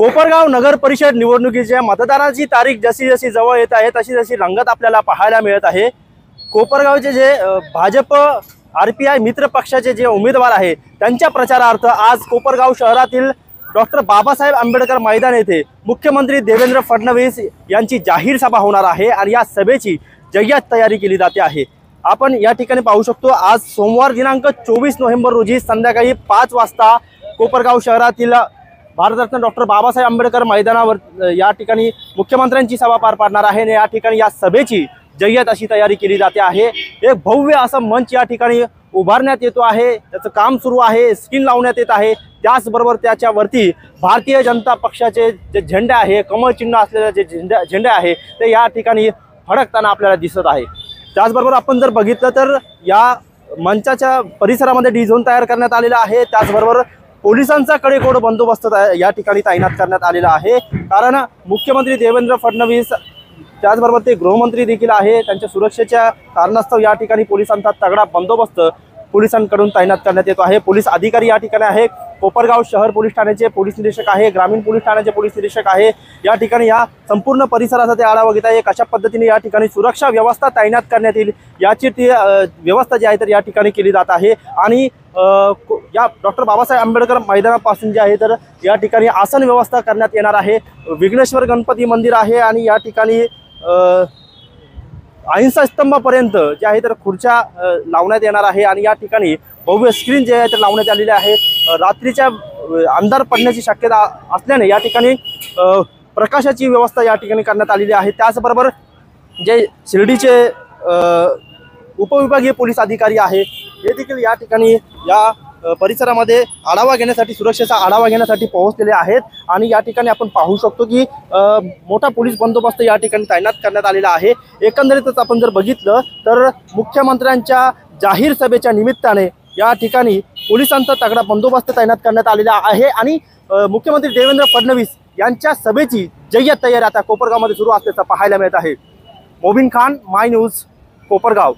कोपरगाव नगर परिषद निवडणुकीच्या मतदानाची तारीख जशी जशी जवळ येत आहे तशी जशी रंगत आपल्याला पाहायला मिळत आहे। कोपरगावचे जे भाजप आरपीआय मित्र पक्षाचे जे उमेदवार आहे त्यांच्या प्रचारार्थ आज कोपरगाव शहरातील डॉक्टर बाबासाहेब आंबेडकर मैदान येथे मुख्यमंत्री देवेंद्र फडणवीस यांची जाहीर सभा होणार आहे आणि या सभेची जय्यत तयारी केली जाते आहे। आपण या ठिकाणी पाहू शकतो आज सोमवार दिनांक 24 नोव्हेंबर रोजी संध्याकाळी 5 वाजता कोपरगाव शहरातील भारतरत्न डॉक्टर बाबासाहेब आंबेडकर मैदानावर या ठिकाणी मुख्यमंत्र्यांची सभा पार पाडणार आहे आणि या ठिकाणी या सभेची जय्यत अशी तयारी केली जाते आहे। एक भव्य असा मंच या ठिकाणी उभारण्यात येतो आहे, त्याचं काम सुरू आहे, स्क्रीन लावण्यात येत आहे। त्याचबरोबर त्याच्यावरती भारतीय जनता पक्षाचे जे झेंडे आहे, कमळ चिन्ह असलेले जे झेंडे आहे ते या ठिकाणी फडकताना आपल्याला दिसत आहे। त्याचबरोबर आपण जर बघितलं तर या मंचाच्या परिसरामध्ये डी झोन तयार करण्यात आलेला आहे। त्याचबरोबर पोलिसांचा कडेकोट बंदोबस्त या ठिकाणी तैनात करण्यात आलेला आहे, कारण मुख्यमंत्री देवेंद्र फडणवीस त्याचबरोबर ते गृहमंत्री देखील आहे, त्यांच्या सुरक्षेच्या कारणास्तव या ठिकाणी पोलिसांचा तगडा बंदोबस्त पोलिसांकडून तैनात करण्यात येतो आहे। पोलीस अधिकारी या ठिकाणी आहे, कोपरगाव शहर पोलीस ठाण्याचे पोलीस निरीक्षक आहे, ग्रामीण पोलीस ठाण्याचे पोलीस निरीक्षक आहे। या ठिकाणी या संपूर्ण परिसराचा ते आढावा घेत आहे, कशा पद्धतीने या ठिकाणी सुरक्षा व्यवस्था तैनात करण्यात येईल याची ती व्यवस्था जी आहे तर या ठिकाणी केली जात आहे। आणि या डॉक्टर बाबासाहेब आंबेडकर मैदानापासून जे आहे तर या ठिकाणी आसन व्यवस्था करण्यात येणार आहे। विघ्नेश्वर गणपती मंदिर आहे आणि या ठिकाणी अहिंसा स्तंभापर्यंत जे आहे तर खुर्च्या लावण्यात येणार आहे आणि या ठिकाणी भव्य स्क्रीन जे आहे तर लावण्यात आलेले आहे। रात्रीच्या अंधार पडण्याची शक्यता असल्याने या ठिकाणी प्रकाशाची व्यवस्था या ठिकाणी करण्यात आलेली आहे। त्याचबरोबर जे शिर्डीचे उपविभागीय पोलीस अधिकारी आहे हे देखील या ठिकाणी या परिसरामध्ये आढावा घेण्यासाठी सुरक्षेचा आढावा घेण्यासाठी पोहोचलेले आहेत आणि या ठिकाणी आपण पाहू शकतो की मोठा पोलीस बंदोबस्त या ठिकाणी तैनात करण्यात आलेला आहे। एकंदरीतच आपण जर बघितलं तर मुख्यमंत्र्यांच्या जाहीर सभेच्या निमित्ताने या ठिकाणी पोलिसांचा तगडा बंदोबस्त तैनात करण्यात आलेला आहे आणि मुख्यमंत्री देवेंद्र फडणवीस यांच्या सभेची जय्यत तयारी आता कोपरगावमध्ये सुरू असल्याचं पाहायला मिळत आहे। मोबिन खान, माय न्यूज, कोपरगाव।